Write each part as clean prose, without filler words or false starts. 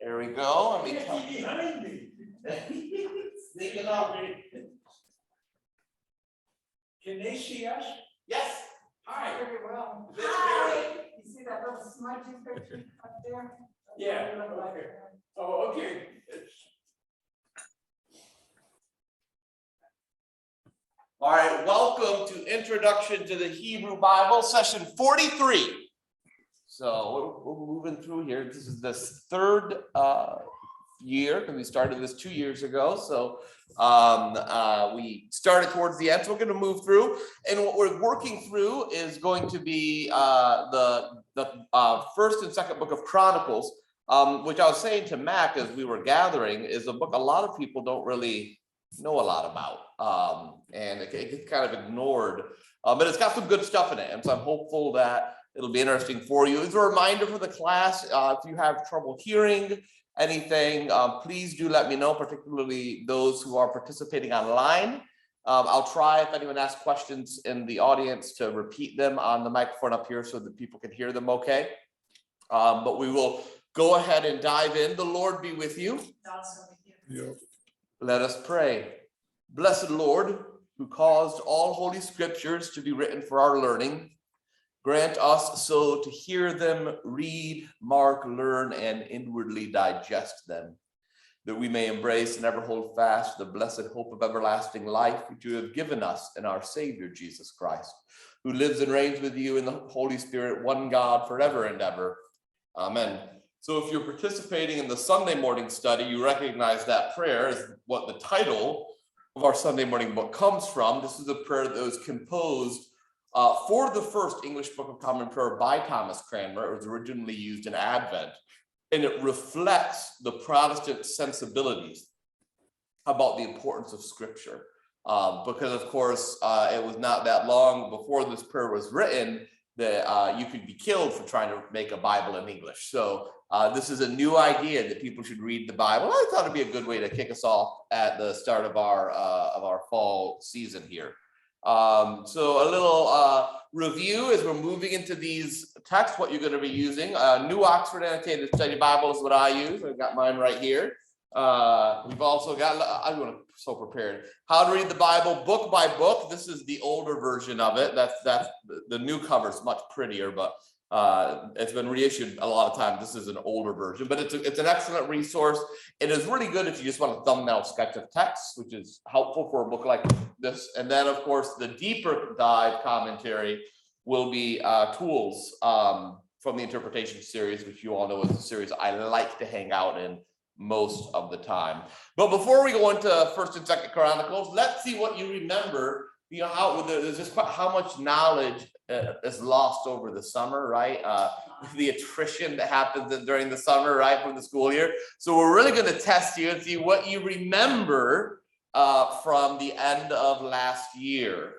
There we go. Let me come behind me. sneaking up. Can they see us? Yes. Hi. Very well. Hi. You see that little smudgy picture up there? Yeah, okay. Oh, okay. All right, welcome to Introduction to the Hebrew Bible, session 43. So we're moving through here. This is this third year, because we started this 2 years ago. So we started towards the end, so we're going to move through. And what we're working through is going to be the first and second book of Chronicles, which I was saying to Mac as we were gathering, is a book a lot of people don't really know a lot about, and it gets kind of ignored, but it's got some good stuff in it, and so I'm hopeful that it'll be interesting for you. As a reminder for the class, if you have trouble hearing anything, please do let me know, particularly those who are participating online. I'll try, if anyone asks questions in the audience, to repeat them on the microphone up here so that people can hear them okay. But we will go ahead and dive in. The Lord be with you. Also with you. Yeah. Let us pray. Blessed Lord, who caused all holy scriptures to be written for our learning, grant us so to hear them, read, mark, learn, and inwardly digest them, that we may embrace and ever hold fast the blessed hope of everlasting life which you have given us in our Savior Jesus Christ, who lives and reigns with you in the Holy Spirit, one God, forever and ever. Amen. So if you're participating in the Sunday morning study, you recognize that prayer is what the title of our Sunday morning book comes from. This is a prayer that was composed for the first English Book of Common Prayer by Thomas Cranmer. It was originally used in Advent, and it reflects the Protestant sensibilities about the importance of Scripture. Because, of course, it was not that long before this prayer was written that you could be killed for trying to make a Bible in English. So this is a new idea that people should read the Bible. I thought it'd be a good way to kick us off at the start of our fall season here. So a little review as we're moving into these texts, what you're going to be using. New Oxford Annotated Study Bible is what I use. I've got mine right here. We've also got, I'm so prepared, How to Read the Bible Book by Book. This is the older version of it. That's the new cover is much prettier, but it's been reissued a lot of times. This is an older version, but it's an excellent resource. It is really good if you just want a thumbnail sketch of text, which is helpful for a book like this. And then, of course, the deeper dive commentary will be tools from the interpretation series, which you all know is a series I like to hang out in most of the time. But before we go into First and Second Chronicles, let's see what you remember. You know, how much knowledge is lost over the summer, right? The attrition that happens during the summer, right, from the school year. So we're really going to test you and see what you remember from the end of last year.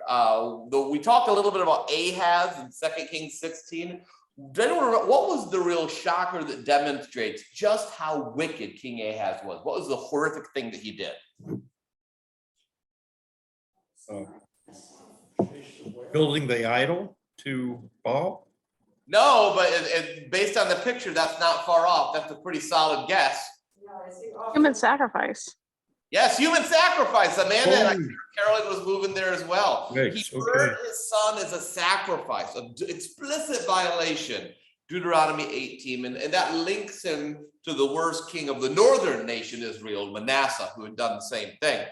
We talked a little bit about Ahaz in 2 Kings 16. What was the real shocker that demonstrates just how wicked King Ahaz was? What was the horrific thing that he did? Building the idol to Baal? No, but based on the picture, that's not far off. That's a pretty solid guess. Human sacrifice. Yes, human sacrifice. Amanda and Carolyn was moving there as well. Right, He burned his son as a sacrifice, an explicit violation. Deuteronomy 18, and that links him to the worst king of the northern nation, Israel, Manasseh, who had done the same thing.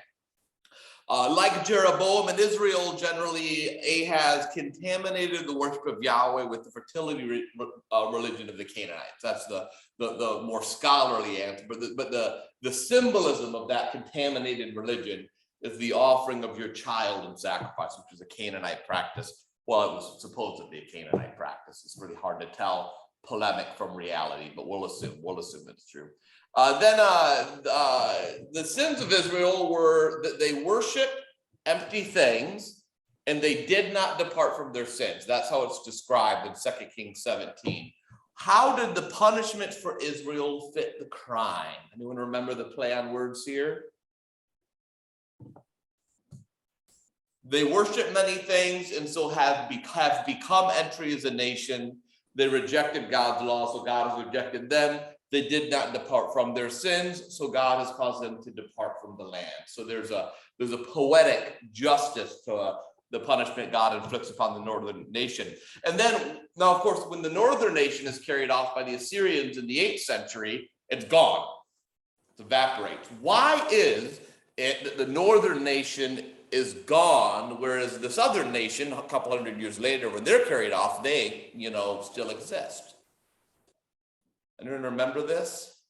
Like Jeroboam in Israel, generally Ahaz contaminated the worship of Yahweh with the fertility religion of the Canaanites. That's the more scholarly answer. But the symbolism of that contaminated religion is the offering of your child in sacrifice, which is a Canaanite practice. Well, it was supposedly a Canaanite practice. It's really hard to tell polemic from reality, but we'll assume it's true. Then the sins of Israel were that they worshiped empty things and they did not depart from their sins. That's how it's described in 2 Kings 17. How did the punishment for Israel fit the crime? Anyone remember the play on words here? They worship many things and so have become entry as a nation They rejected God's law, so God has rejected them. They did not depart from their sins, so God has caused them to depart from the land. So there's a poetic justice to the punishment God inflicts upon the northern nation. And then, now, of course, when the northern nation is carried off by the Assyrians in the 8th century, it's gone. It evaporates. Why is it that the northern nation is gone, whereas the southern nation, a couple hundred years later, when they're carried off, they, still exist? Anyone remember this?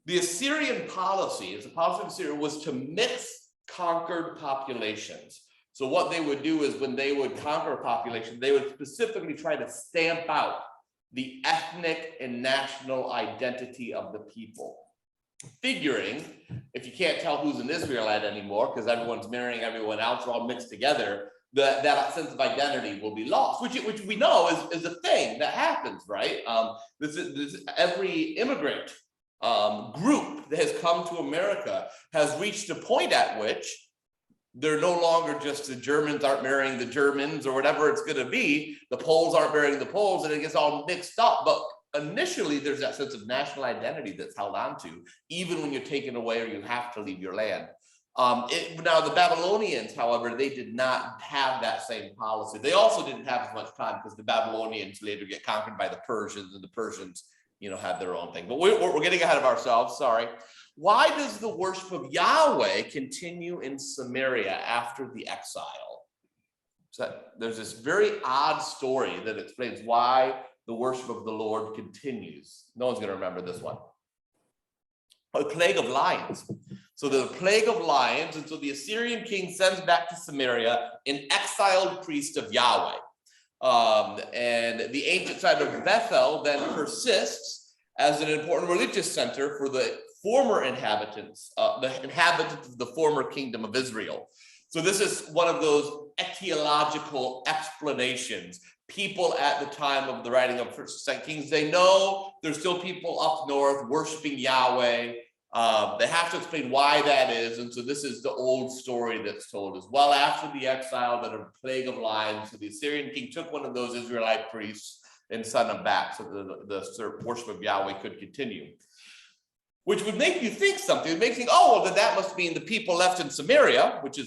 The Assyrian policy, the policy of Assyria, was to mix conquered populations. So what they would do is when they would conquer a population, they would specifically try to stamp out the ethnic and national identity of the people. Figuring, if you can't tell who's an Israelite anymore, because everyone's marrying everyone else, we're all mixed together, that sense of identity will be lost, which we know is a thing that happens, right? Every immigrant group that has come to America has reached a point at which they're no longer just the Germans aren't marrying the Germans or whatever it's going to be. The Poles aren't marrying the Poles, and it gets all mixed up. But initially, there's that sense of national identity that's held on to, even when you're taken away or you have to leave your land. Now, the Babylonians, however, they did not have that same policy. They also didn't have as much time because the Babylonians later get conquered by the Persians, and the Persians, had their own thing. But we're getting ahead of ourselves, sorry. Why does the worship of Yahweh continue in Samaria after the exile? So there's this very odd story that explains why the worship of the Lord continues. No one's going to remember this one. A plague of lions. So there's a plague of lions, and so the Assyrian king sends back to Samaria an exiled priest of Yahweh. And the ancient site of Bethel then persists as an important religious center for the former inhabitants, of the former kingdom of Israel. So this is one of those etiological explanations. People at the time of the writing of First and Second Kings, they know there's still people up north worshiping Yahweh. They have to explain why that is, and so this is the old story that's told as well. After the exile, that a plague of lions, so the Assyrian king took one of those Israelite priests and sent them back so the worship of Yahweh could continue. Which would make you think something. It makes you think, then that must mean the people left in Samaria, which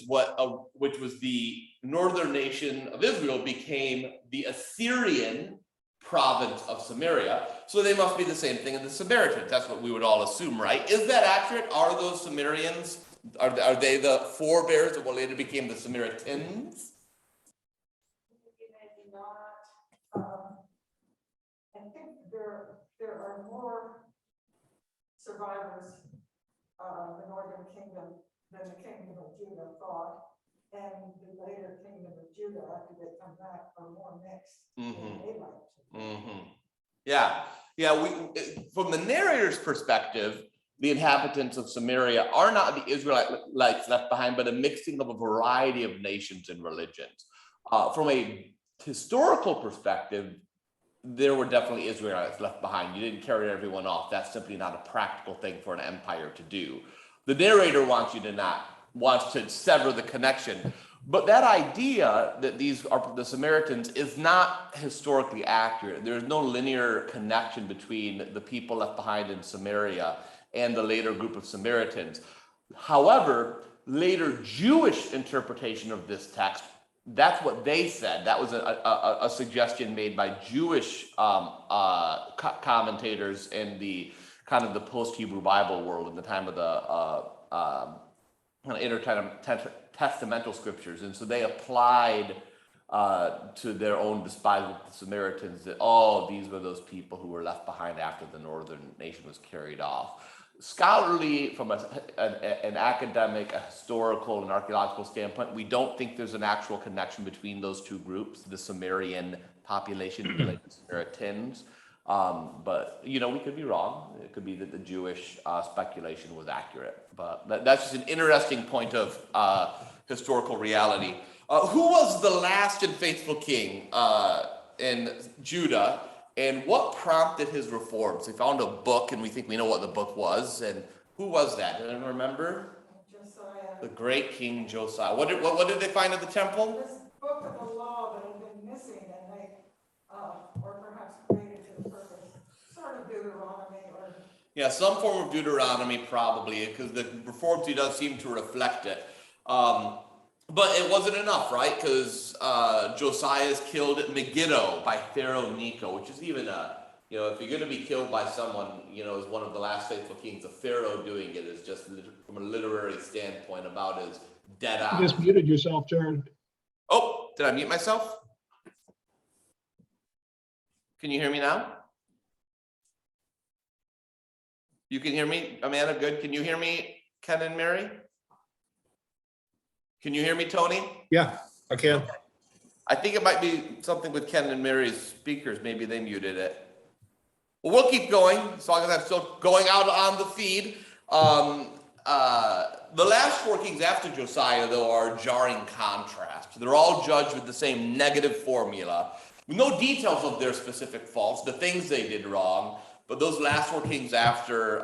was the northern nation of Israel, became the Assyrian province of Samaria. So they must be the same thing as the Samaritans. That's what we would all assume, right? Is that accurate? Are those Sumerians, are they the forebears of what later became the Samaritans? Maybe not. I think there are more survivors of the northern kingdom than the kingdom of Judah thought, and the later kingdom of Judah, after they come back, are more mixed than they like to. Mm-hmm. Yeah. From the narrator's perspective, the inhabitants of Samaria are not the Israelites left behind, but a mixing of a variety of nations and religions. From a historical perspective, there were definitely Israelites left behind. You didn't carry everyone off. That's simply not a practical thing for an empire to do. The narrator wants to sever the connection. But that idea that these are the Samaritans is not historically accurate. There's no linear connection between the people left behind in Samaria and the later group of Samaritans. However, later Jewish interpretation of this text, that's what they said. That was a suggestion made by Jewish commentators in the kind of the post-Hebrew Bible world in the time of the intertestamental scriptures. And so they applied to their own despise with the Samaritans that, these were those people who were left behind after the northern nation was carried off. Scholarly, from an academic, a historical, and archaeological standpoint, we don't think there's an actual connection between those two groups, the Sumerian population and the Samaritans. But, we could be wrong. It could be that the Jewish speculation was accurate. But that's just an interesting point of historical reality. Who was the last and faithful king in Judah? And what prompted his reforms? We found a book, and we think we know what the book was. And who was that? Does anyone remember? Josiah. The great King Josiah. What did they find at the temple? This book of the law that had been missing, and they Yeah, some form of Deuteronomy probably, because the Reformed does seem to reflect it. But it wasn't enough, right? Because Josiah is killed at Megiddo by Pharaoh Necho, which is even if you're going to be killed by someone, as one of the last faithful kings, the Pharaoh doing it is just from a literary standpoint about as dead You on. just muted yourself, Jared. Oh, did I mute myself? Can you hear me now? You can hear me, Amanda? Good. Can you hear me, Ken and Mary? Can you hear me, Tony? Yeah, I can. I think it might be something with Ken and Mary's speakers. Maybe they muted it. Well, we'll keep going as long as I'm still going out on the feed. The last four kings after Josiah, though, are jarring contrast. They're all judged with the same negative formula. No details of their specific faults, the things they did wrong, but those last four kings after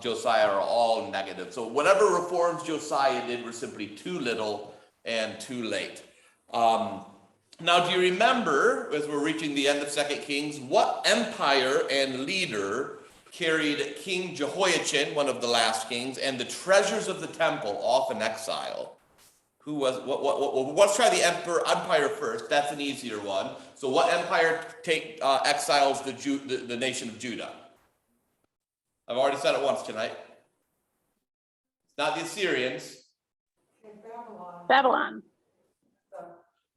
Josiah are all negative. So whatever reforms Josiah did were simply too little and too late. Now, do you remember, as we're reaching the end of 2 Kings, what empire and leader carried King Jehoiachin, one of the last kings, and the treasures of the temple off in exile? Who was, let's try the empire first. That's an easier one. So what empire exiles the nation of Judah? I've already said it once tonight. It's not the Assyrians. In Babylon. Babylon.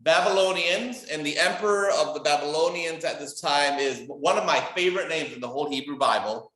Babylonians, and the emperor of the Babylonians at this time is one of my favorite names in the whole Hebrew Bible.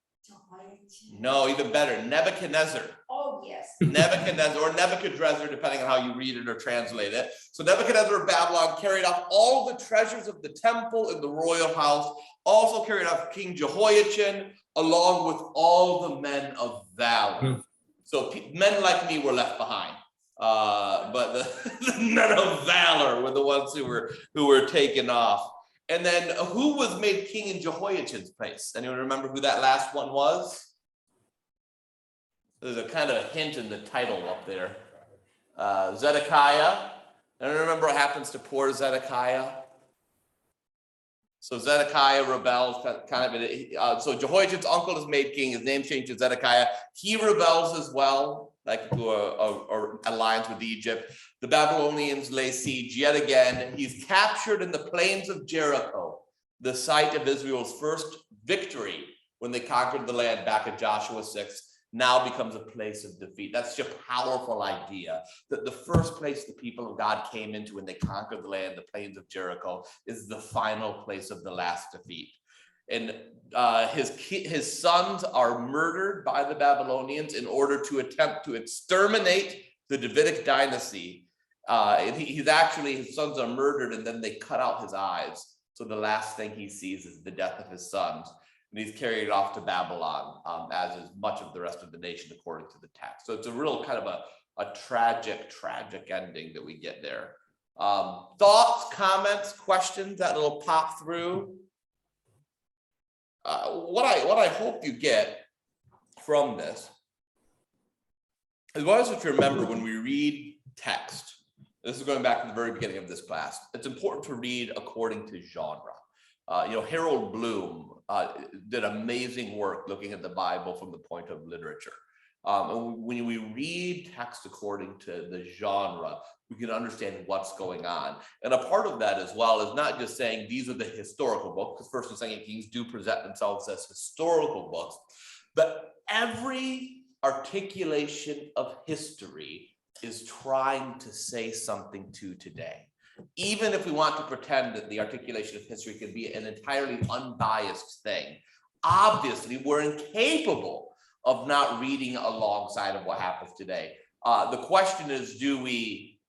No, even better, Nebuchadnezzar. Oh, yes. Nebuchadnezzar, or Nebuchadrezzar, depending on how you read it or translate it. So Nebuchadnezzar of Babylon carried off all the treasures of the temple and the royal house, also carried off King Jehoiachin, along with all the men of valor. So men like me were left behind. But the men of valor were the ones who were taken off. And then who was made king in Jehoiachin's place? Anyone remember who that last one was? There's a kind of a hint in the title up there. Zedekiah. Anyone remember what happens to poor Zedekiah? So Zedekiah rebels, so Jehoiachin's uncle is made king. His name changed to Zedekiah. He rebels as well, like to a alliance with Egypt. The Babylonians lay siege yet again. He's captured in the plains of Jericho, the site of Israel's first victory when they conquered the land back in Joshua 6. Now becomes a place of defeat. That's such a powerful idea that the first place the people of God came into when they conquered the land, the plains of Jericho, is the final place of the last defeat. And his sons are murdered by the Babylonians in order to attempt to exterminate the Davidic dynasty. His sons are murdered, and then they cut out his eyes. So the last thing he sees is the death of his sons. And he's carried off to Babylon, as is much of the rest of the nation, according to the text. So it's a real kind of a tragic ending that we get there. Thoughts, comments, questions that will pop through? What I hope you get from this is what I want to remember when we read text. This is going back to the very beginning of this class. It's important to read according to genre. Harold Bloom did amazing work looking at the Bible from the point of literature. And when we read text according to the genre, we can understand what's going on. And a part of that as well is not just saying these are the historical books, because 1st and 2nd Kings do present themselves as historical books, but every articulation of history is trying to say something to today. Even if we want to pretend that the articulation of history can be an entirely unbiased thing, obviously we're incapable of not reading alongside of what happens today. The question is, do we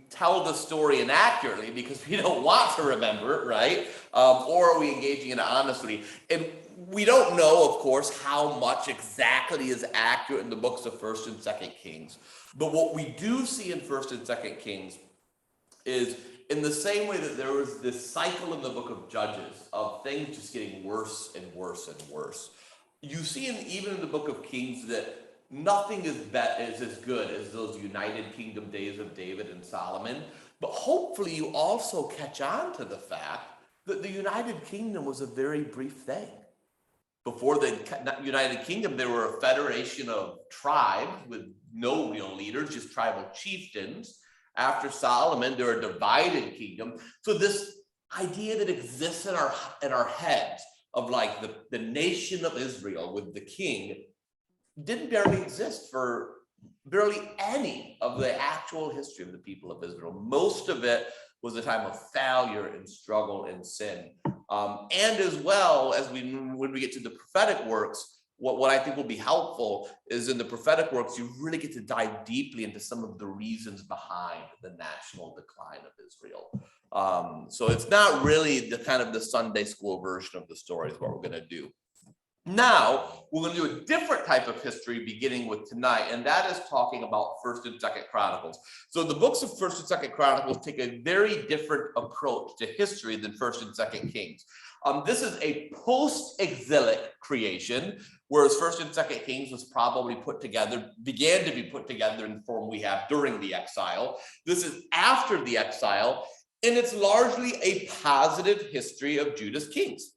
tell the story inaccurately because we don't want to remember it, right? Or are we engaging in it honestly? And we don't know, of course, how much exactly is accurate in the books of 1st and 2nd Kings. But what we do see in 1st and 2nd Kings is in the same way that there was this cycle in the book of Judges of things just getting worse and worse and worse. You see even in the book of Kings that nothing is as good as those United Kingdom days of David and Solomon. But hopefully you also catch on to the fact that the United Kingdom was a very brief thing. Before the United Kingdom, they were a federation of tribes with no real leaders, just tribal chieftains. After Solomon, they're a divided kingdom. So this idea that exists in our heads of like the nation of Israel with the king didn't barely exist for barely any of the actual history of the people of Israel. Most of it was a time of failure and struggle and sin. And as well as when we get to the prophetic works, what I think will be helpful is in the prophetic works, you really get to dive deeply into some of the reasons behind the national decline of Israel. So it's not really the kind of the Sunday school version of the story is what we're going to do. Now, we're going to do a different type of history beginning with tonight, and that is talking about 1st and 2nd Chronicles. So the books of 1st and 2nd Chronicles take a very different approach to history than 1st and 2nd Kings. This is a post-exilic creation, whereas 1st and 2nd Kings was probably began to be put together in the form we have during the exile. This is after the exile, and it's largely a positive history of Judah's kings.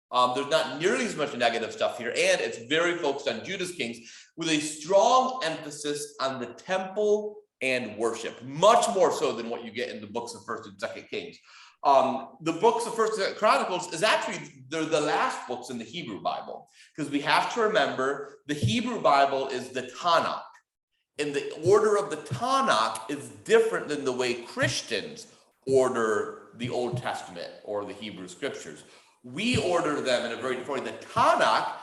There's not nearly as much negative stuff here, and it's very focused on Judah's kings with a strong emphasis on the temple and worship, much more so than what you get in the books of 1st and 2nd Kings. The books of 1st and 2nd Chronicles is actually, they're the last books in the Hebrew Bible, because we have to remember the Hebrew Bible is the Tanakh, and the order of the Tanakh is different than the way Christians order the Old Testament or the Hebrew scriptures. We order them in a very different way. The Tanakh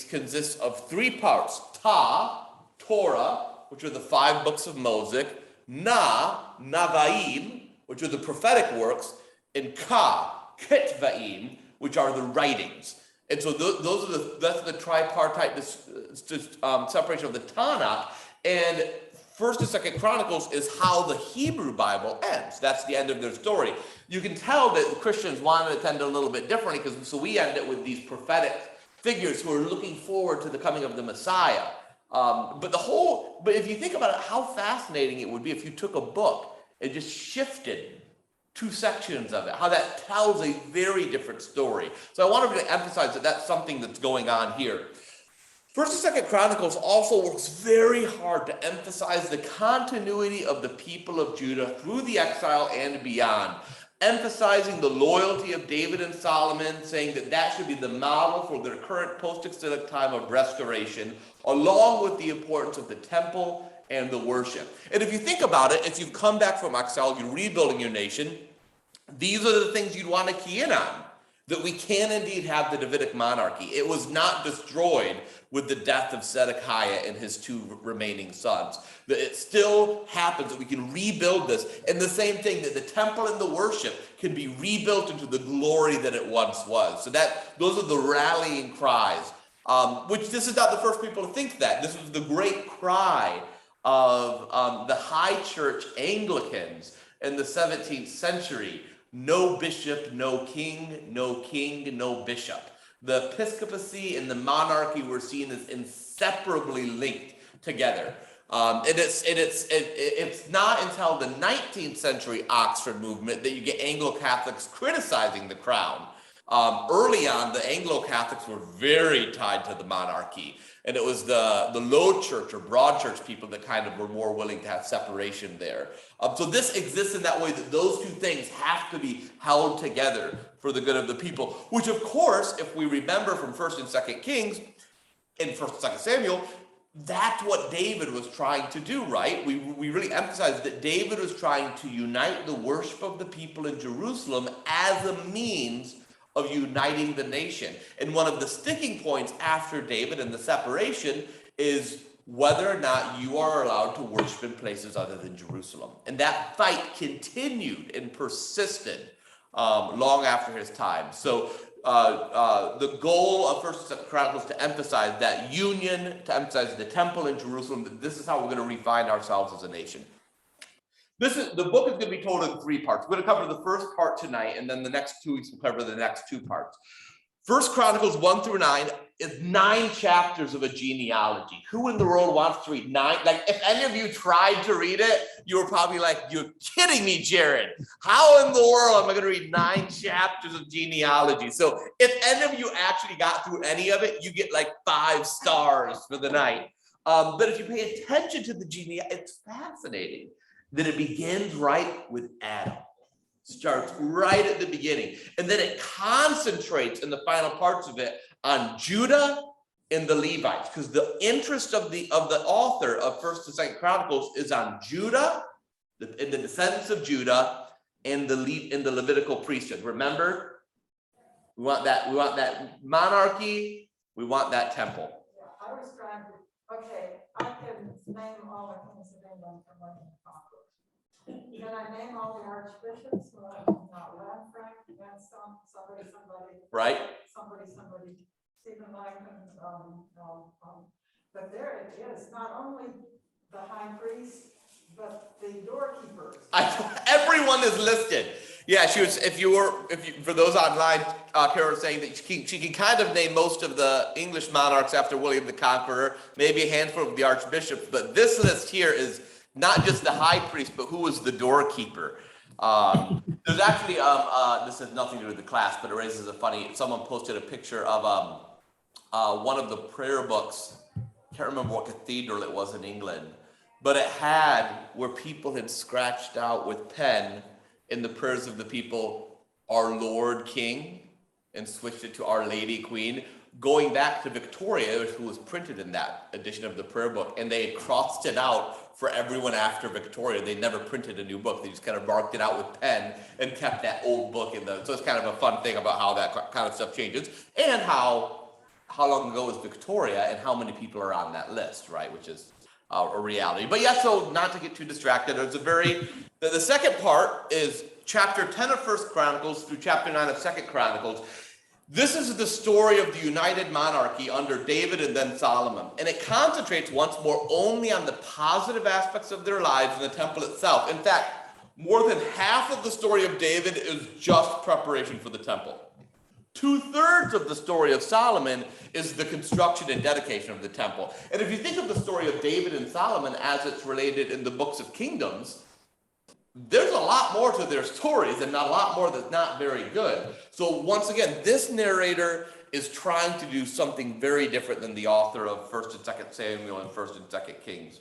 consists of 3 parts: Torah, which are the 5 books of Moses; Navaim, which are the prophetic works; and Ketvaim, which are the writings. And so that's the tripartite separation of the Tanakh. And 1st and 2nd Chronicles is how the Hebrew Bible ends. That's the end of their story. You can tell that the Christians wanted to end a little bit differently, because so we end it with these prophetic figures who are looking forward to the coming of the Messiah. But if you think about it, how fascinating it would be if you took a book and just shifted 2 sections of it, how that tells a very different story. So I wanted to emphasize that that's something that's going on here. 1st and 2nd Chronicles also works very hard to emphasize the continuity of the people of Judah through the exile and beyond, emphasizing the loyalty of David and Solomon, saying that should be the model for their current post-exilic time of restoration, along with the importance of the temple and the worship. And if you think about it, if you've come back from exile, you're rebuilding your nation, these are the things you'd want to key in on. That we can indeed have the Davidic monarchy. It was not destroyed with the death of Zedekiah and his 2 remaining sons. That it still happens, that we can rebuild this. And the same thing, that the temple and the worship can be rebuilt into the glory that it once was. So those are the rallying cries, which this is not the first people to think that. This was the great cry of the high church Anglicans in the 17th century. No bishop, no king, no king, no bishop. The episcopacy and the monarchy were seen as inseparably linked together. And it's not until the 19th century Oxford movement that you get Anglo-Catholics criticizing the crown. Early on, the Anglo-Catholics were very tied to the monarchy. And it was the low church or broad church people that kind of were more willing to have separation there. So this exists in that way, that those 2 things have to be held together for the good of the people, which of course, if we remember from 1st and 2nd Kings and 1st and 2nd Samuel, that's what David was trying to do, right? We really emphasize that David was trying to unite the worship of the people in Jerusalem as a means of uniting the nation. And one of the sticking points after David and the separation is whether or not you are allowed to worship in places other than Jerusalem. And that fight continued and persisted long after his time. So the goal of 1st and 2nd Chronicles to emphasize that union, to emphasize the temple in Jerusalem, that this is how we're going to refine ourselves as a nation. The book is going to be told in 3 parts. We're going to cover the first part tonight, and then the next 2 weeks we'll cover the next 2 parts. First Chronicles 1 through 9 is 9 chapters of a genealogy. Who in the world wants to read 9? Like, if any of you tried to read it, you were probably like, you're kidding me, Jared. How in the world am I going to read 9 chapters of genealogy? So if any of you actually got through any of it, you get like 5 stars for the night. But if you pay attention to the genealogy, it's fascinating that it begins right with Adam. Starts right at the beginning, and then it concentrates in the final parts of it on Judah and the Levites, because the interest of the author of First and Second Chronicles is on Judah, and the descendants of Judah, and the Levitical priesthood. Remember, we want that monarchy, we want that temple. Yeah, I was trying to, okay, I can name all the kings of England from when they conquered. Can I name all the archbishops? Well, not Lanfranc, somebody, Right? somebody, Stephen Langton, but there it is, not only the high priest, but the doorkeepers. Everyone is listed. Yeah, she was. For those online, Kara was saying that she can kind of name most of the English monarchs after William the Conqueror, maybe a handful of the archbishops. But this list here is not just the high priest, but who was the doorkeeper. There's actually this has nothing to do with the class, but it raises a funny. Someone posted a picture of one of the prayer books. Can't remember what cathedral it was in England, but it had where people had scratched out with pen in the prayers of the people, "Our Lord King," and switched it to "Our Lady Queen," going back to Victoria, who was printed in that edition of the prayer book, and they had crossed it out for everyone after Victoria. They never printed a new book. They just kind of marked it out with pen and kept that old book in the. So it's kind of a fun thing about how that kind of stuff changes, and how long ago was Victoria, and how many people are on that list, right? Which is a reality. But yeah, so not to get too distracted, there's the second part is chapter 10 of First Chronicles through chapter 9 of Second Chronicles. This is the story of the united monarchy under David and then Solomon. And it concentrates once more only on the positive aspects of their lives and the temple itself. In fact, more than half of the story of David is just preparation for the temple. 2/3 of the story of Solomon is the construction and dedication of the temple. And if you think of the story of David and Solomon as it's related in the books of Kingdoms, there's a lot more to their stories and not a lot more that's not very good. So once again, this narrator is trying to do something very different than the author of 1st and 2nd Samuel and 1st and 2nd Kings.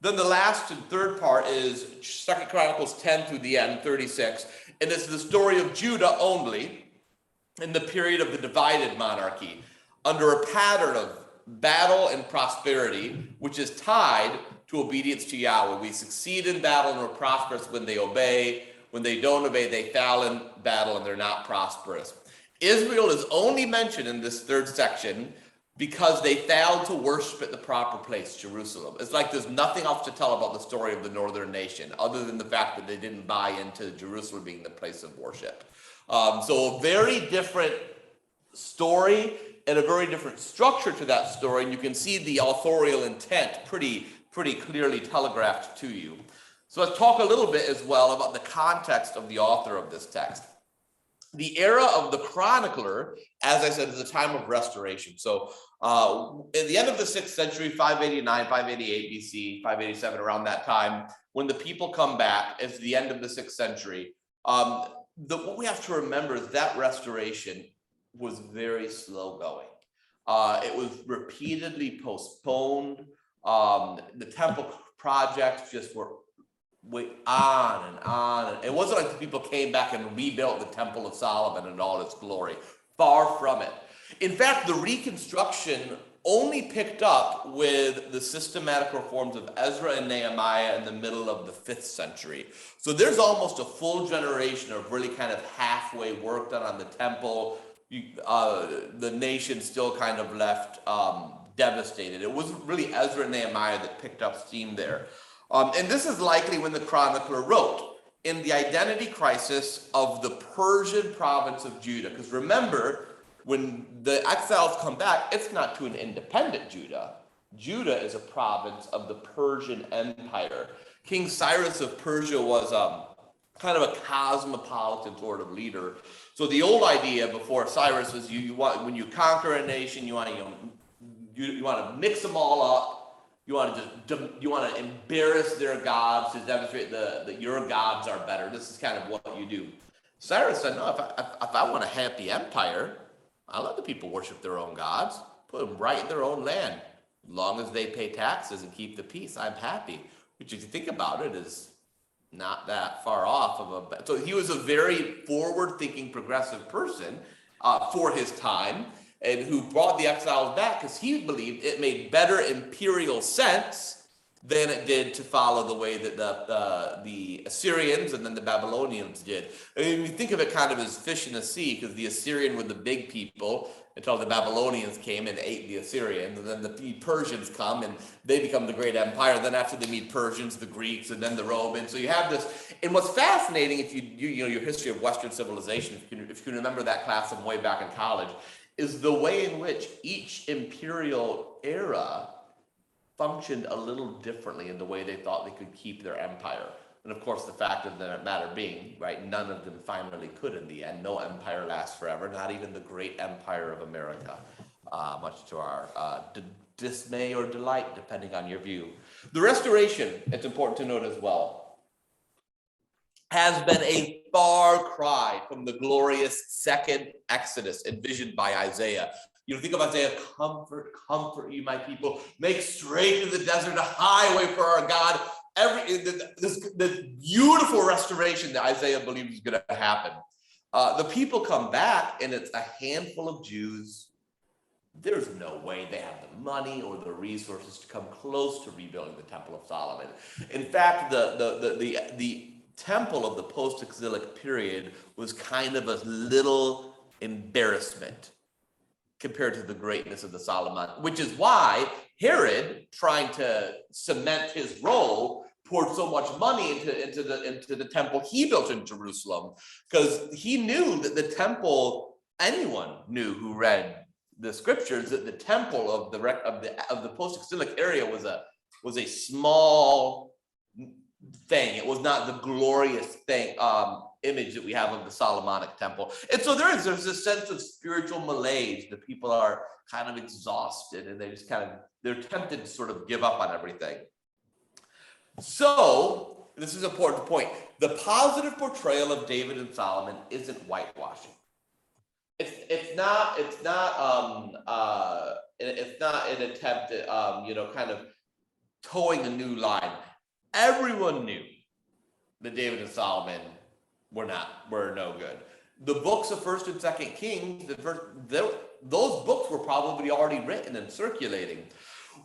Then the last and third part is 2nd Chronicles 10 through the end, 36. And it's the story of Judah only in the period of the divided monarchy under a pattern of battle and prosperity, which is tied to obedience to Yahweh. We succeed in battle and we're prosperous when they obey. When they don't obey, they fail in battle and they're not prosperous. Israel is only mentioned in this third section because they failed to worship at the proper place, Jerusalem. It's like there's nothing else to tell about the story of the northern nation other than the fact that they didn't buy into Jerusalem being the place of worship. So a very different story and a very different structure to that story. And you can see the authorial intent pretty clearly telegraphed to you. So let's talk a little bit as well about the context of the author of this text. The era of the Chronicler, as I said, is a time of restoration. So at the end of the 6th century, 589, 588 BC, 587, around that time, when the people come back, it's the end of the 6th century. What we have to remember is that restoration was very slow going. It was repeatedly postponed. The temple projects just went on and on. It wasn't like the people came back and rebuilt the Temple of Solomon in all its glory. Far from it. In fact, the reconstruction only picked up with the systematic reforms of Ezra and Nehemiah in the middle of the 5th century. So there's almost a full generation of really kind of halfway work done on the temple. The nation still kind of left devastated. It wasn't really Ezra and Nehemiah that picked up steam there. And this is likely when the chronicler wrote in the identity crisis of the Persian province of Judah. Because remember, when the exiles come back, it's not to an independent Judah. Judah is a province of the Persian Empire. King Cyrus of Persia was kind of a cosmopolitan sort of leader. So the old idea before Cyrus was you want, when you conquer a nation, you want to mix them all up. You want to embarrass their gods to demonstrate that your gods are better. This is kind of what you do. Cyrus said, no, if I want a happy empire, I'll let the people worship their own gods, put them right in their own land. As long as they pay taxes and keep the peace, I'm happy. Which, if you think about it, is not that far off of a. So he was a very forward-thinking, progressive person for his time, and who brought the exiles back because he believed it made better imperial sense than it did to follow the way that the Assyrians and then the Babylonians did. I mean, you think of it kind of as fish in the sea, because the Assyrian were the big people until the Babylonians came and ate the Assyrians, and then the Persians come and they become the great empire. Then after they meet Persians, the Greeks, and then the Romans. So you have this. And what's fascinating, if you know your history of Western civilization, if you can remember that class from way back in college, is the way in which each imperial era functioned a little differently in the way they thought they could keep their empire. And of course, the fact of the matter being, right, none of them finally could in the end. No empire lasts forever, not even the great empire of America, much to our dismay or delight, depending on your view. The restoration, it's important to note as well, has been a far cry from the glorious second Exodus envisioned by Isaiah. You know, think of Isaiah, comfort, comfort you, my people, make straight in the desert a highway for our God. This beautiful restoration that Isaiah believes is going to happen. The people come back, and it's a handful of Jews. There's no way they have the money or the resources to come close to rebuilding the Temple of Solomon. In fact, the temple of the post-exilic period was kind of a little embarrassment compared to the greatness of the Solomon, which is why Herod, trying to cement his role, poured so much money into the temple he built in Jerusalem, because he knew that the temple, anyone knew who read the scriptures, that the temple of the post-exilic area was a small thing. It was not the glorious thing image that we have of the Solomonic temple. And so there's a sense of spiritual malaise. The people are kind of exhausted, and they're tempted to sort of give up on everything. So this is an important point. The positive portrayal of David and Solomon isn't whitewashing. It's not an attempt at kind of towing a new line. Everyone knew that David and Solomon were no good. The books of 1st and 2nd Kings, those books were probably already written and circulating.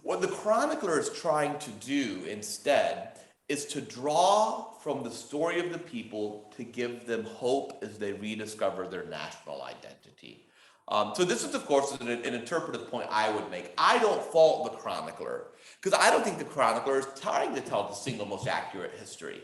What the Chronicler is trying to do instead is to draw from the story of the people to give them hope as they rediscover their national identity. So this is, of course, an interpretive point I would make. I don't fault the Chronicler, because I don't think the Chronicler is trying to tell the single most accurate history.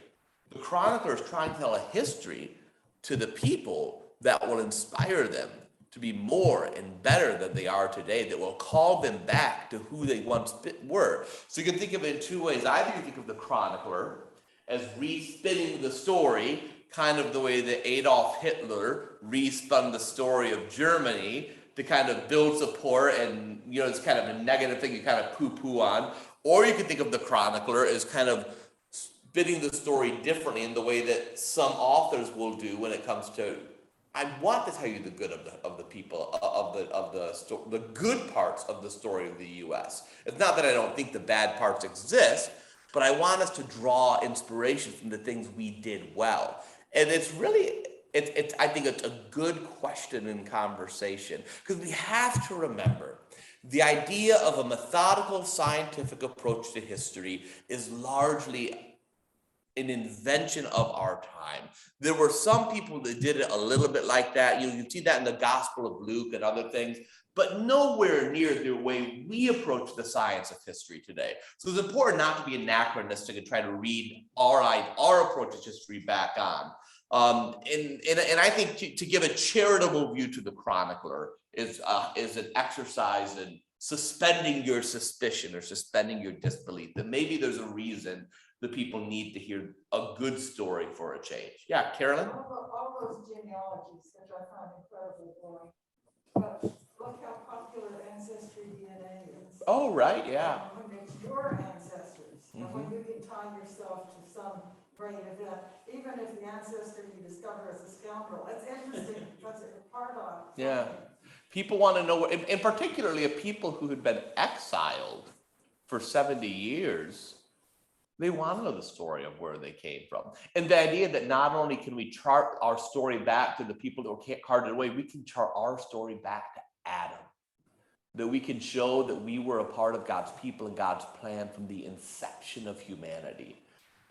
The Chronicler is trying to tell a history to the people that will inspire them to be more and better than they are today, that will call them back to who they once were. So you can think of it in two ways. Either you think of the Chronicler as respinning the story, kind of the way that Adolf Hitler respun the story of Germany to kind of build support, and it's kind of a negative thing you kind of poo-poo on. Or you can think of the Chronicler as kind of spinning the story differently in the way that some authors will do when it comes to, I want to tell you the good of the people the good parts of the story of the U.S. It's not that I don't think the bad parts exist, but I want us to draw inspiration from the things we did well. And it's really, I think it's a good question in conversation, because we have to remember the idea of a methodical scientific approach to history is largely an invention of our time. There were some people that did it a little bit like that. You can see that in the Gospel of Luke and other things, but nowhere near the way we approach the science of history today. So it's important not to be anachronistic and try to read our approach to history back on. And I think to give a charitable view to the Chronicler is an exercise in suspending your suspicion or suspending your disbelief that maybe there's a reason the people need to hear a good story for a change. Yeah, Carolyn? All those genealogies, which I find incredibly boring. But look how popular Ancestry DNA is. Oh, right, yeah. When it's your ancestors, and when you can tie yourself to some great event, even if the ancestor you discover is a scoundrel, it's interesting because it's part of. Yeah. People want to know, and particularly of people who had been exiled for 70 years, they want to know the story of where they came from. And the idea that not only can we chart our story back to the people that were carted away, we can chart our story back to Adam. That we can show that we were a part of God's people and God's plan from the inception of humanity.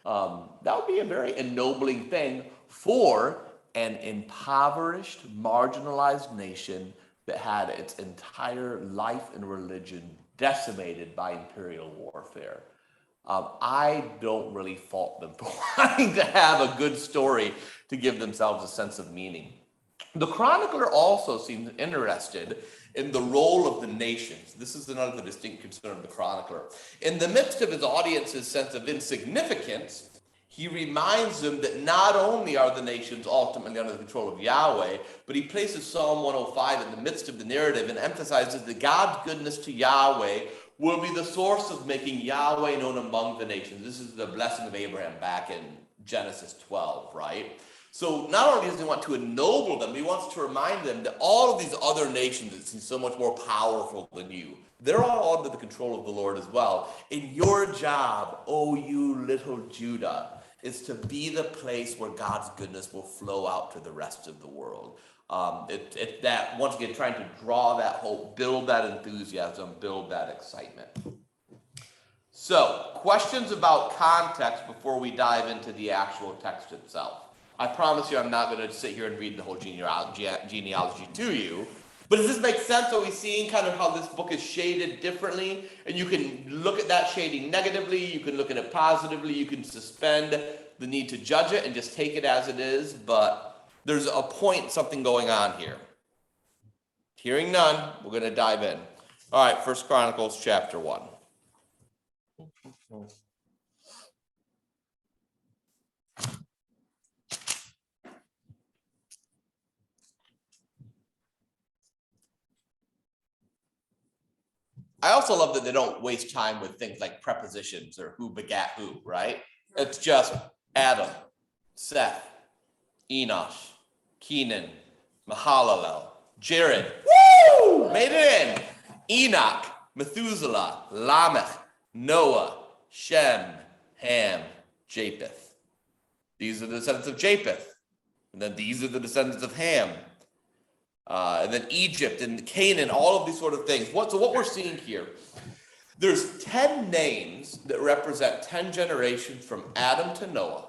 That would be a very ennobling thing for an impoverished, marginalized nation that had its entire life and religion decimated by imperial warfare. I don't really fault them for wanting to have a good story to give themselves a sense of meaning. The chronicler also seems interested in the role of the nations. This is another distinct concern of the chronicler. In the midst of his audience's sense of insignificance, he reminds them that not only are the nations ultimately under the control of Yahweh, but he places Psalm 105 in the midst of the narrative and emphasizes that God's goodness to Yahweh will be the source of making Yahweh known among the nations. This is the blessing of Abraham back in Genesis 12, right? So not only does he want to ennoble them, he wants to remind them that all of these other nations that seem so much more powerful than you, they're all under the control of the Lord as well. And your job, oh you little Judah, is to be the place where God's goodness will flow out to the rest of the world. It's that, once again, trying to draw that hope, build that enthusiasm, build that excitement. So, questions about context before we dive into the actual text itself. I promise you I'm not going to sit here and read the whole genealogy to you, but does this make sense? Are we seeing kind of how this book is shaded differently? And you can look at that shading negatively, you can look at it positively, you can suspend the need to judge it and just take it as it is, but there's a point, something going on here. Hearing none, we're going to dive in. All right, 1 Chronicles chapter 1. I also love that they don't waste time with things like prepositions or who begat who, right? It's just Adam, Seth, Enosh, Kenan, Mahalalel, Jared, woo! Made it in. Enoch, Methuselah, Lamech, Noah, Shem, Ham, Japheth. These are the descendants of Japheth. And then these are the descendants of Ham. And then Egypt and Canaan, all of these sort of things. So what we're seeing here, there's 10 names that represent 10 generations from Adam to Noah.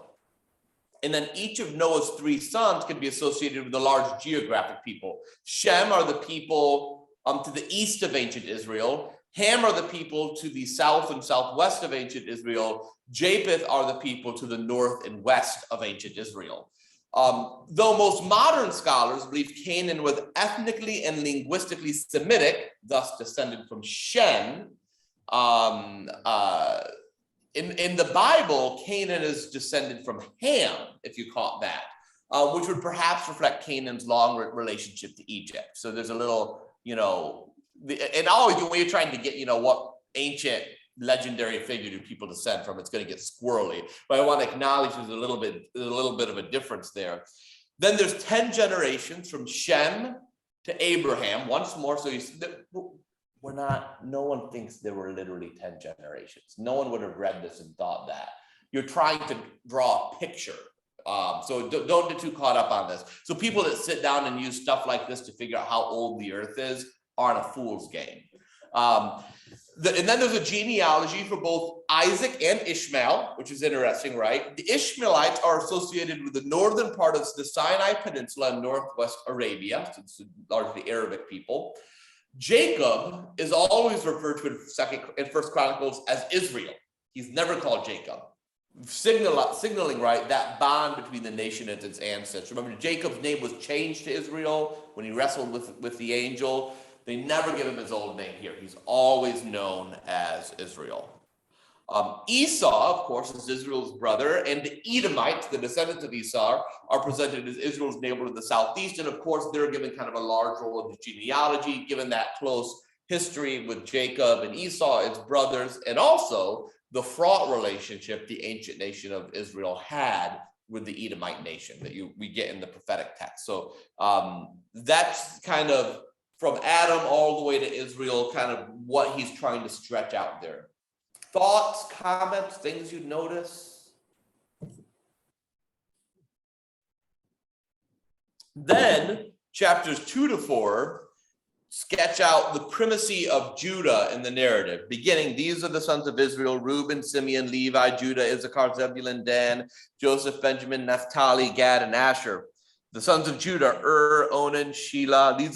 And then each of Noah's 3 sons can be associated with a large geographic people. Shem are the people to the east of ancient Israel. Ham are the people to the south and southwest of ancient Israel. Japheth are the people to the north and west of ancient Israel. Though most modern scholars believe Canaan was ethnically and linguistically Semitic, thus descended from Shem, in the Bible, Canaan is descended from Ham, if you call it that, which would perhaps reflect Canaan's long relationship to Egypt. So there's a little, and always when you're trying to get, what ancient legendary figure do people descend from, it's going to get squirrely. But I want to acknowledge there's a little bit of a difference there. Then there's 10 generations from Shem to Abraham. Once more, so no one thinks there were literally 10 generations. No one would have read this and thought that. You're trying to draw a picture. So don't get too caught up on this. So people that sit down and use stuff like this to figure out how old the earth is are in a fool's game. And then there's a genealogy for both Isaac and Ishmael, which is interesting, right? The Ishmaelites are associated with the northern part of the Sinai Peninsula in northwest Arabia, so it's largely Arabic people. Jacob is always referred to in 1 Chronicles as Israel. He's never called Jacob, signaling, right, that bond between the nation and its ancestors. Remember, Jacob's name was changed to Israel when he wrestled with the angel. They never give him his old name here. He's always known as Israel. Esau, of course, is Israel's brother, and the Edomites, the descendants of Esau, are presented as Israel's neighbor to the southeast. And of course, they're given kind of a large role in the genealogy, given that close history with Jacob and Esau, its brothers, and also the fraught relationship the ancient nation of Israel had with the Edomite nation that we get in the prophetic text. So that's kind of from Adam all the way to Israel, kind of what he's trying to stretch out there. Thoughts, comments, things you'd notice? Then chapters 2 to 4 sketch out the primacy of Judah in the narrative. Beginning, these are the sons of Israel: Reuben, Simeon, Levi, Judah, Issachar, Zebulun, Dan, Joseph, Benjamin, Naphtali, Gad, and Asher. The sons of Judah: Onan, Shelah. These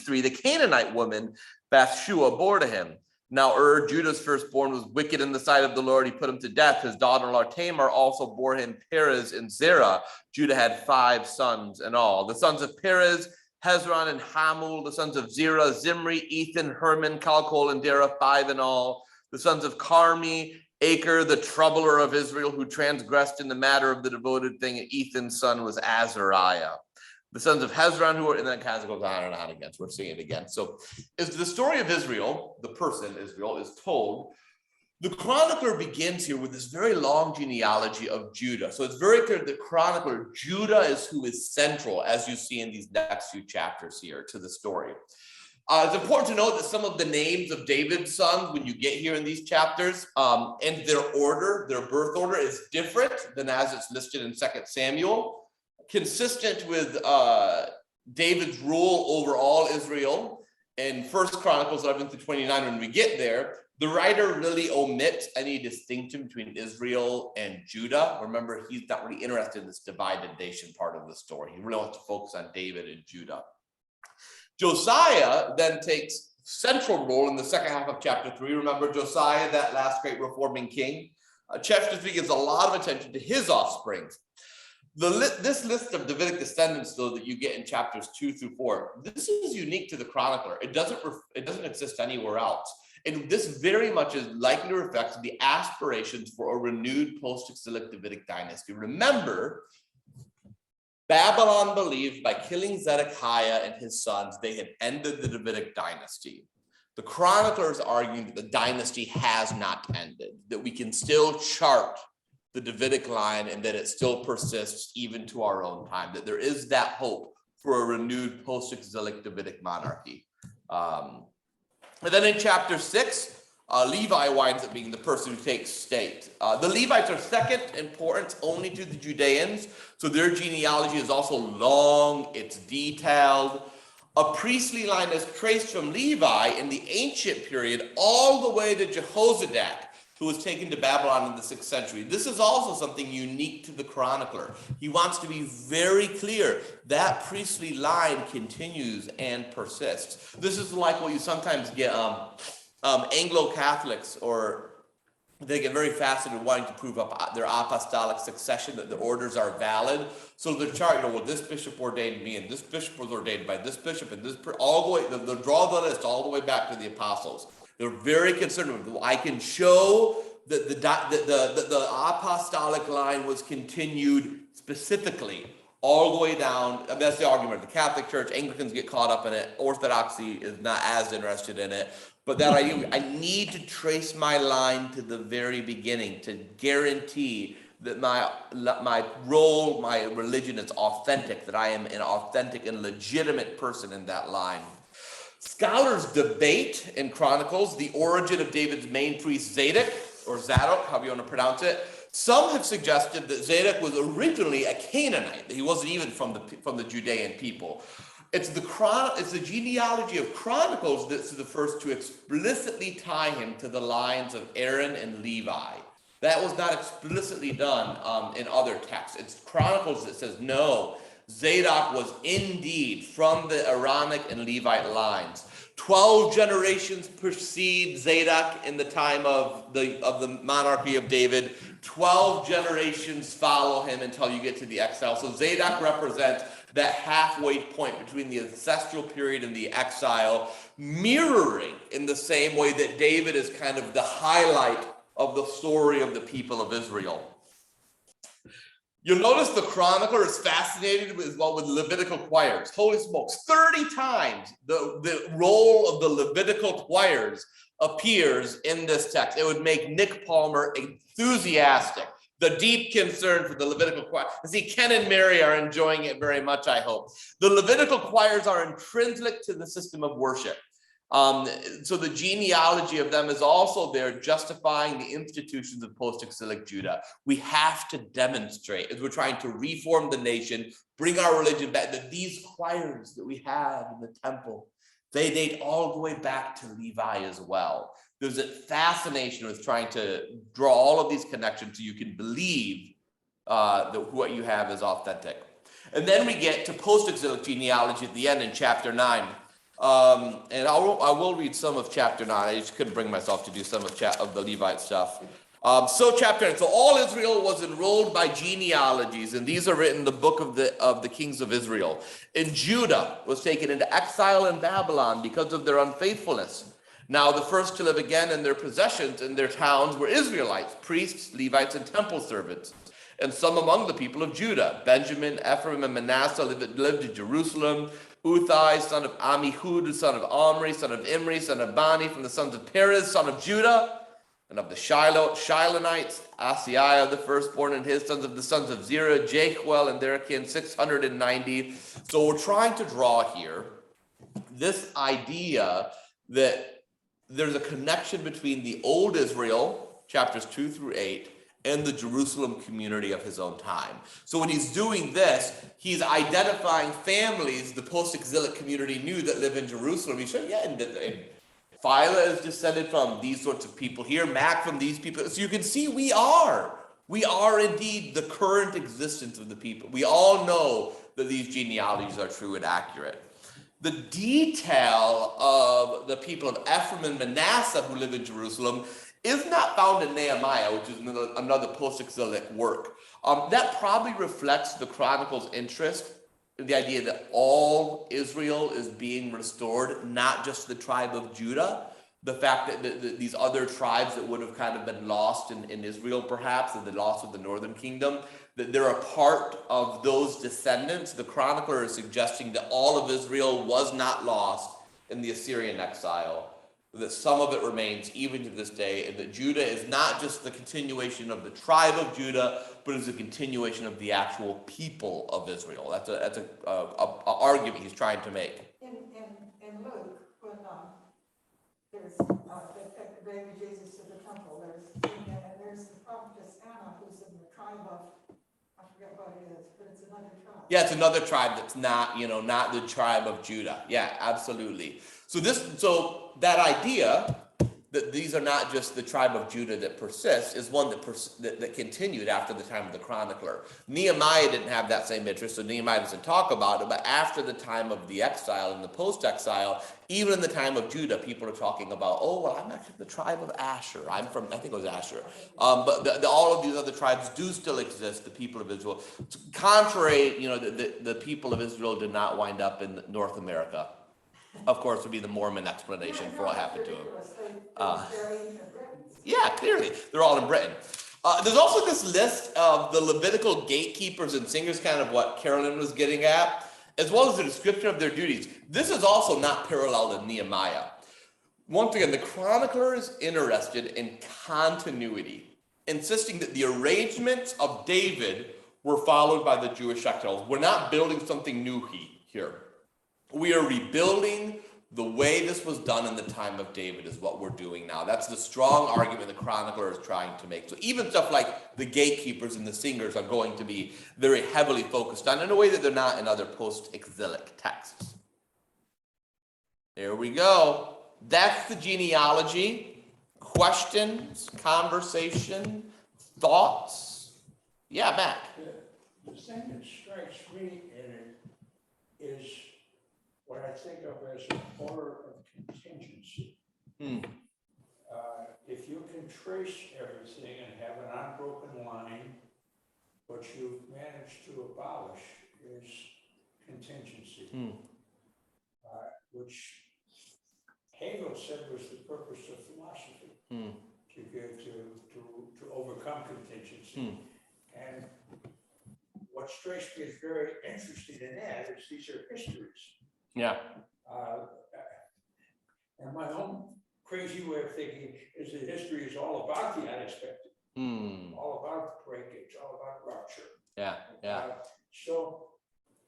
three the Canaanite woman Bathshua bore to him. Now Judah's firstborn, was wicked in the sight of the Lord. He put him to death. His daughter-in-law Tamar also bore him Perez and Zerah. Judah had 5 sons in all. The sons of Perez: Hezron and Hamul. The sons of Zerah: Zimri, Ethan, Herman, Calcol, and Dara, 5 in all. The sons of Carmi: Acre, the troubler of Israel, who transgressed in the matter of the devoted thing. And Ethan's son was Azariah. The sons of Hezron, who were, and then it kind of goes on and on again. So we're seeing it again. So as the story of Israel, the person Israel, is told, the chronicler begins here with this very long genealogy of Judah. So it's very clear the chronicler, Judah, is who is central, as you see in these next few chapters here to the story. It's important to note that some of the names of David's sons, when you get here in these chapters, and their order, their birth order, is different than as it's listed in 2 Samuel. Consistent with David's rule over all Israel in 1 Chronicles 11 to 29, when we get there, the writer really omits any distinction between Israel and Judah. Remember, he's not really interested in this divided nation part of the story. He really wants to focus on David and Judah. Josiah then takes central role in the second half of chapter 3. Remember Josiah, that last great reforming king? Chapter 3 gives a lot of attention to his offspring. This list of Davidic descendants, though, that you get in chapters 2 through 4, this is unique to the chronicler. It doesn't exist anywhere else. And this very much is likely to reflect the aspirations for a renewed post-exilic Davidic dynasty. Remember, Babylon believed by killing Zedekiah and his sons, they had ended the Davidic dynasty. The chronicler is arguing that the dynasty has not ended, that we can still chart the Davidic line and that it still persists even to our own time, that there is that hope for a renewed post-exilic Davidic monarchy. And then in chapter 6, Levi winds up being the person who takes state. The Levites are second importance only to the Judeans, so their genealogy is also long, it's detailed. A priestly line is traced from Levi in the ancient period all the way to Jehozadak, who was taken to Babylon in the 6th century. This is also something unique to the chronicler. He wants to be very clear that priestly line continues and persists. This is like what you sometimes get Anglo-Catholics, or they get very fascinated wanting to prove up their apostolic succession, that the orders are valid. So the chart, well, this bishop ordained me, and this bishop was ordained by this bishop, and this, all the way, they'll draw the list all the way back to the apostles. They're very concerned with, I can show that the apostolic line was continued specifically all the way down. I mean, that's the argument. The Catholic Church, Anglicans get caught up in it. Orthodoxy is not as interested in it. But that I need to trace my line to the very beginning to guarantee that my role, my religion is authentic, that I am an authentic and legitimate person in that line. Scholars debate in Chronicles the origin of David's main priest Zadok, or Zadok, however you want to pronounce it. Some have suggested that Zadok was originally a Canaanite, that he wasn't even from the Judean people. It's the genealogy of Chronicles that's the first to explicitly tie him to the lines of Aaron and Levi. That was not explicitly done in other texts. It's Chronicles that says, no, Zadok was indeed from the Aaronic and Levite lines. 12 generations precede Zadok in the time of the monarchy of David. 12 generations follow him until you get to the exile. So Zadok represents that halfway point between the ancestral period and the exile, mirroring in the same way that David is kind of the highlight of the story of the people of Israel. You'll notice the chronicler is fascinated with Levitical choirs. Holy smokes, 30 times the role of the Levitical choirs appears in this text. It would make Nick Palmer enthusiastic. The deep concern for the Levitical choir. See, Ken and Mary are enjoying it very much, I hope. The Levitical choirs are intrinsic to the system of worship. So the genealogy of them is also there justifying the institutions of post-exilic Judah. We have to demonstrate, as we're trying to reform the nation, bring our religion back, that these choirs that we have in the temple, they date all the way back to Levi as well. There's a fascination with trying to draw all of these connections so you can believe that what you have is authentic. And then we get to post-exilic genealogy at the end in chapter 9. And I will read some of chapter 9. I just couldn't bring myself to do some of the Levite stuff. So chapter 9. So all Israel was enrolled by genealogies, and these are written in the book of the kings of Israel. And Judah was taken into exile in Babylon because of their unfaithfulness. Now the first to live again in their possessions in their towns were Israelites, priests, Levites, and temple servants. And some among the people of Judah, Benjamin, Ephraim, and Manasseh lived in Jerusalem. Uthai, son of Amihud, son of Omri, son of Imri, son of Bani, from the sons of Perez, son of Judah, and of the Shilonites, Asaiah, the firstborn, and his sons of the sons of Zerah, Jehuel, and their kin, 690. So we're trying to draw here this idea that there's a connection between the old Israel, chapters 2 through 8, and the Jerusalem community of his own time. So when he's doing this, he's identifying families the post-exilic community knew that live in Jerusalem. He said, yeah, and Phila is descended from these sorts of people here, Mac from these people. So you can see we are indeed the current existence of the people. We all know that these genealogies are true and accurate. The detail of the people of Ephraim and Manasseh who live in Jerusalem is not found in Nehemiah, which is another post-exilic work. That probably reflects the Chronicles' interest in the idea that all Israel is being restored, not just the tribe of Judah. The fact that these other tribes that would have kind of been lost in Israel, perhaps, and the loss of the northern kingdom, that they're a part of those descendants. The chronicler is suggesting that all of Israel was not lost in the Assyrian exile, that some of it remains even to this day, and that Judah is not just the continuation of the tribe of Judah, but is a continuation of the actual people of Israel. That's an argument he's trying to make. In Luke, when there's they take the baby Jesus to the temple, there's the prophetess Anna, who's in the tribe of, I forget what it is, but it's another tribe. Yeah, it's another tribe that's not the tribe of Judah. Yeah, absolutely. So that idea that these are not just the tribe of Judah that persists is one that continued after the time of the chronicler. Nehemiah didn't have that same interest, so Nehemiah doesn't talk about it, but after the time of the exile and the post-exile, even in the time of Judah, people are talking about, oh, well, I'm actually the tribe of Asher. I'm from, I think it was Asher. But all of these other tribes do still exist, the people of Israel. Contrary, the people of Israel did not wind up in North America. Of course, would be the Mormon explanation for what happened to them. Yeah, clearly, they're all in Britain. There's also this list of the Levitical gatekeepers and singers, kind of what Carolyn was getting at, as well as the description of their duties. This is also not parallel in Nehemiah. Once again, the chronicler is interested in continuity, insisting that the arrangements of David were followed by the Jewish exiles. We're not building something new here. We are rebuilding the way this was done in the time of David is what we're doing now. That's the strong argument the chronicler is trying to make. So even stuff like the gatekeepers and the singers are going to be very heavily focused on in a way that they're not in other post-exilic texts. There we go. That's the genealogy. Questions, conversation, thoughts? Yeah, Matt. The thing that strikes me in it is what I think of as an order of contingency. If you can trace everything and have an unbroken line, what you've managed to abolish is contingency, Hmm. which Hegel said was the purpose of philosophy, Hmm. to overcome contingency. Hmm. And what strikes me as very interesting in that is these are histories. Yeah. And my own crazy way of thinking is that history is all about the unexpected, Hmm. all about breakage, all about rupture. Yeah. Yeah. So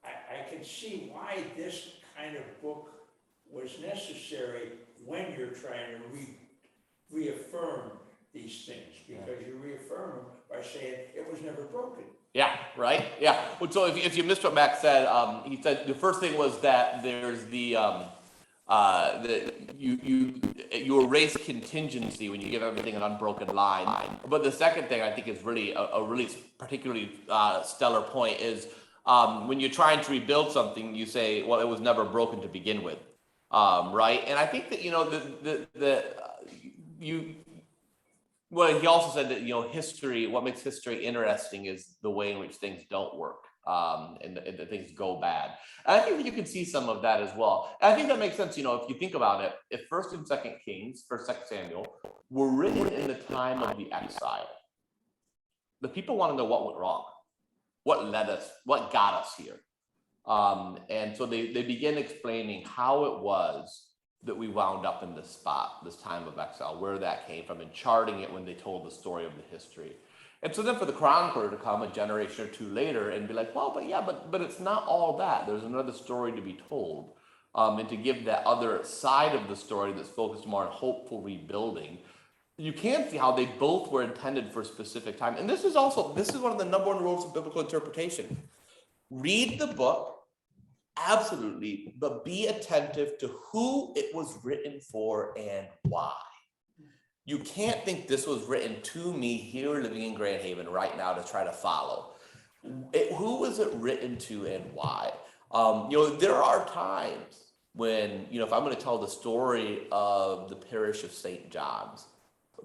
I can see why this kind of book was necessary when you're trying to reaffirm these things, because you reaffirm them by saying it was never broken. Yeah, right. Yeah. Well, so if you missed what Max said, he said the first thing was that there's the you erase contingency when you give everything an unbroken line. But the second thing I think is really a really particularly stellar point is when you're trying to rebuild something, you say, well, it was never broken to begin with, right? And I think that well, he also said that, history, what makes history interesting is the way in which things don't work, and that things go bad. And I think that you can see some of that as well. And I think that makes sense, if you think about it, if 1st and 2nd Kings, 1st, 2nd Samuel, were written in the time of the exile, the people want to know what went wrong, what got us here. And so they begin explaining how it was that we wound up in this spot, this time of exile, where that came from, and charting it when they told the story of the history. And so then for the chronicler to come a generation or two later and be like, well, but it's not all that. There's another story to be told, and to give that other side of the story that's focused more on hopeful rebuilding. You can see how they both were intended for a specific time. And this is one of the number one rules of biblical interpretation. Read the book, absolutely, but be attentive to who it was written for and why. You can't think this was written to me here living in Grand Haven right now to try to follow. Who was it written to and why? There are times when, if I'm going to tell the story of the parish of St. John's,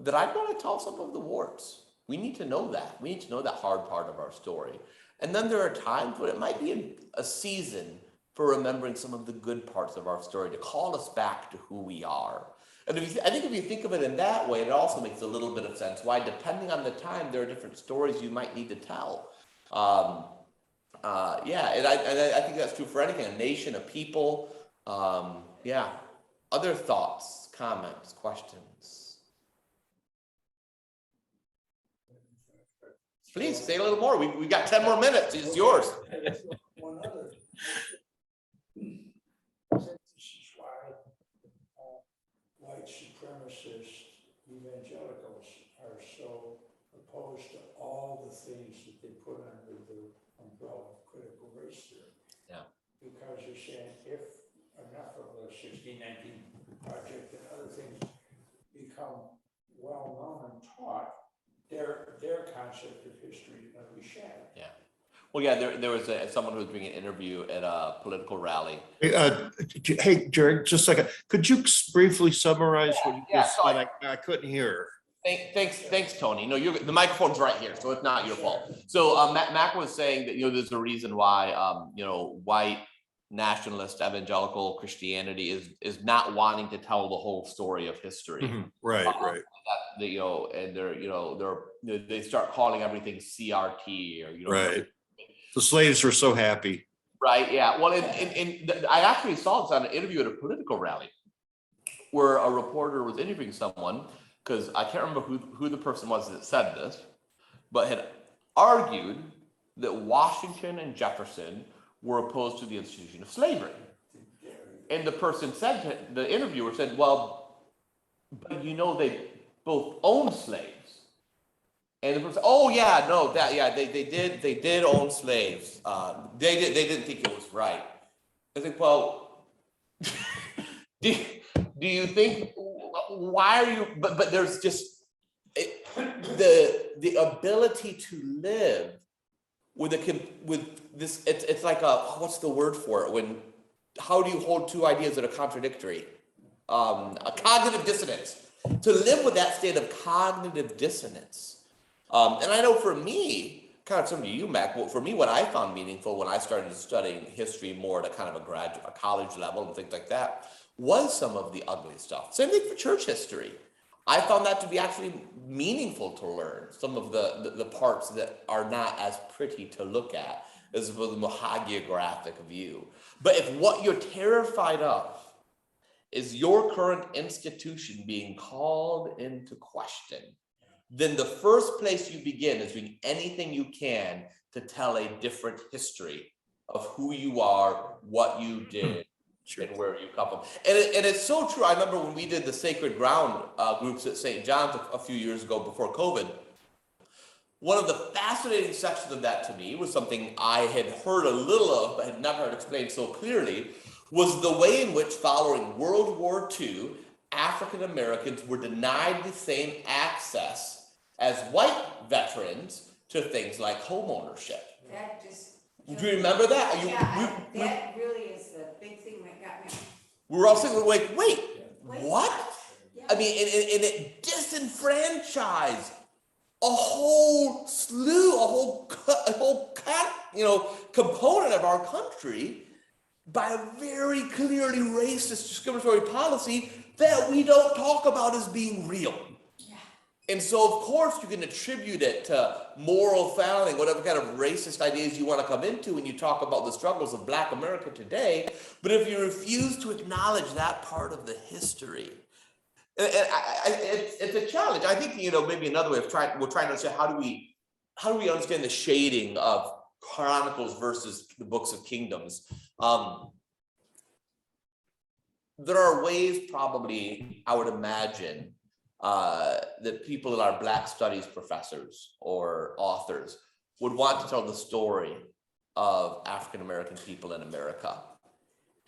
that I'm going to tell some of the warts. We need to know that. We need to know that hard part of our story. And then there are times when it might be a season for remembering some of the good parts of our story, to call us back to who we are. And I think if you think of it in that way, it also makes a little bit of sense why, depending on the time, there are different stories you might need to tell. And I think that's true for anything, a nation, a people. Other thoughts, comments, questions? Please say a little more. We've got 10 more minutes. It's yours. One other. I think this is why white supremacist evangelicals are so opposed to all the things that they put under the umbrella of critical race theory. Yeah. Because they're saying if enough of the 1619 Project and other things become well known and taught, their concept of history is going to be shattered. Yeah. Well, yeah, there was someone who was doing an interview at a political rally. Hey, Jared, just a second. Could you briefly summarize what you just said? I couldn't hear. Thanks, Tony. No, the microphone's right here, so it's not your fault. So Mac was saying that there's a reason why white nationalist evangelical Christianity is not wanting to tell the whole story of history. Mm-hmm. Right. And they start calling everything CRT or right. The slaves were so happy. Right. Yeah. Well, I actually saw this on an interview at a political rally where a reporter was interviewing someone, because I can't remember who the person was that said this, but had argued that Washington and Jefferson were opposed to the institution of slavery. And the person said, the interviewer said, well, but they both owned slaves. And the person said, oh yeah, no, they did own slaves. They didn't think it was right. I think, well, do you think, why are you, but there's just the ability to live with this, it's like what's the word for it? How do you hold two ideas that are contradictory? A cognitive dissonance. To live with that state of cognitive dissonance. And I know for me, kind of similar to you, Mac. Well, for me, what I found meaningful when I started studying history more at a kind of a college level and things like that was some of the ugly stuff. Same thing for church history. I found that to be actually meaningful to learn some of the parts that are not as pretty to look at as with a more hagiographic view. But if what you're terrified of is your current institution being called into question, then the first place you begin is doing anything you can to tell a different history of who you are, what you did, and where you come from. And it's so true. I remember when we did the Sacred Ground groups at St. John's a few years ago before COVID, one of the fascinating sections of that to me was something I had heard a little of, but had never heard explained so clearly, was the way in which following World War II, African Americans were denied the same access as white veterans to things like home ownership. That just. Do you remember that? That really is the big thing that got me. We were all sitting there like, wait, what? Yeah. I mean, and it disenfranchised a whole slew, a whole component of our country by a very clearly racist discriminatory policy that we don't talk about as being real. Yeah. And so, of course, you can attribute it to moral failing, whatever kind of racist ideas you want to come into when you talk about the struggles of Black America today. But if you refuse to acknowledge that part of the history, it's a challenge. I think, maybe another way of we're trying to understand how do we understand the shading of Chronicles versus the books of Kingdoms. There are ways, probably, I would imagine, that people that are Black studies professors or authors would want to tell the story of African American people in America.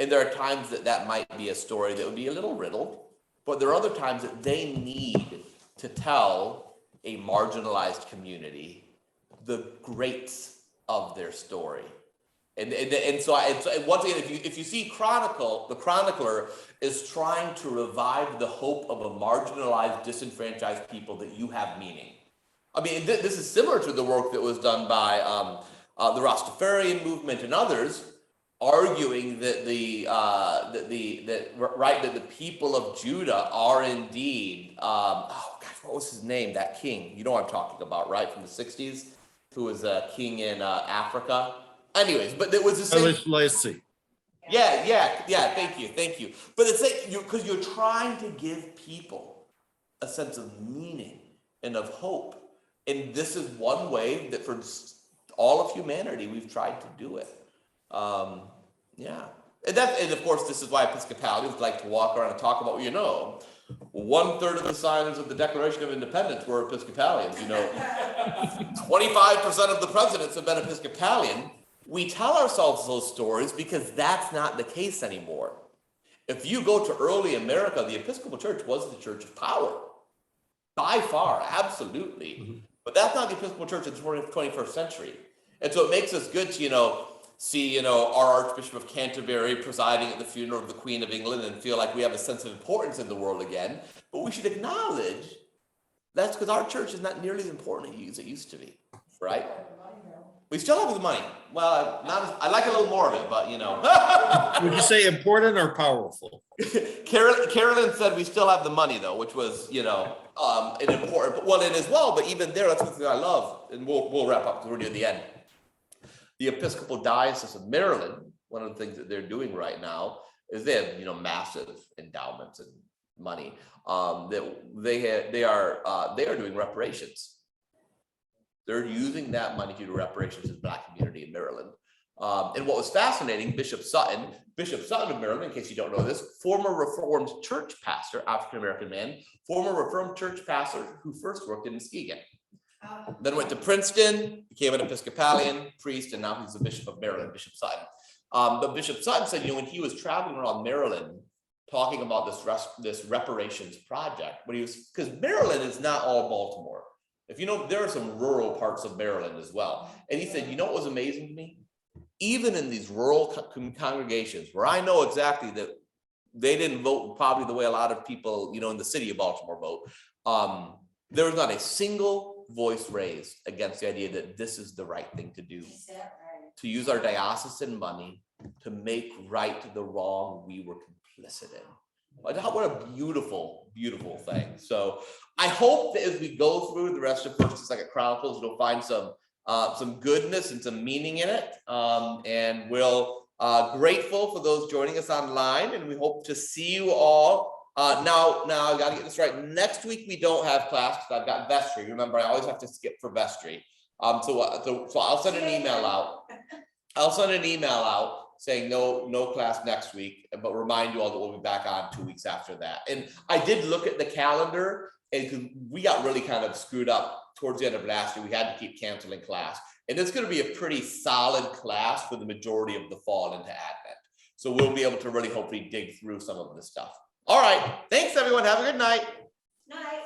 And there are times that might be a story that would be a little riddled, but there are other times that they need to tell a marginalized community the greats of their story. And so once again, if you see the Chronicler is trying to revive the hope of a marginalized, disenfranchised people that you have meaning. I mean, this is similar to the work that was done by the Rastafarian movement and others, arguing that the people of Judah are indeed what was his name? That king, you know what I'm talking about, right? From the 60s, who was a king in Africa. Anyways, but it was the same. Lacy. Yeah. Thank you. But it's like because you're trying to give people a sense of meaning and of hope, and this is one way that for all of humanity we've tried to do it. And of course, this is why Episcopalians like to walk around and talk about, 1/3 of the signers of the Declaration of Independence were Episcopalians. 25% of the presidents have been Episcopalian. We tell ourselves those stories because that's not the case anymore. If you go to early America, the Episcopal Church was the church of power. By far, absolutely. Mm-hmm. But that's not the Episcopal Church in the 21st century. And so it makes us good to, see, our Archbishop of Canterbury presiding at the funeral of the Queen of England and feel like we have a sense of importance in the world again. But we should acknowledge that's because our church is not nearly as important as it used to be, right? We still have the money. Well, I like a little more of it, but Would you say important or powerful? Carolyn said we still have the money though, which was, an important, well, and as well, but even there, that's something I love, and we'll wrap up because we're near the end. The Episcopal Diocese of Maryland, one of the things that they're doing right now is they have, massive endowments and money. They are doing reparations. They're using that money to do reparations to the Black community in Maryland. And what was fascinating, Bishop Sutton of Maryland, in case you don't know this, former Reformed church pastor, African-American man, former Reformed church pastor who first worked in Muskegon. Then went to Princeton, became an Episcopalian priest, and now he's the Bishop of Maryland, Bishop Sutton. But Bishop Sutton said, when he was traveling around Maryland, talking about this reparations project, because Maryland is not all Baltimore. If there are some rural parts of Maryland as well. And he said, what was amazing to me? Even in these rural congregations where I know exactly that they didn't vote probably the way a lot of people, in the city of Baltimore vote, there was not a single voice raised against the idea that this is the right thing to do, Is that right? to use our diocesan money to make right the wrong we were complicit in. What a beautiful, beautiful thing. So I hope that as we go through the rest of 1st and 2nd Chronicles, you'll find some goodness and some meaning in it. And we'll grateful for those joining us online, and we hope to see you all. Now I gotta get this right. Next week we don't have class because I've got vestry. Remember, I always have to skip for vestry. So I'll send an email out. I'll send an email out saying no class next week, but remind you all that we'll be back on 2 weeks after that. And I did look at the calendar, and we got really kind of screwed up towards the end of last year. We had to keep canceling class, and it's going to be a pretty solid class for the majority of the fall into Advent. So we'll be able to really hopefully dig through some of this stuff. All right, thanks everyone. Have a good night. Night.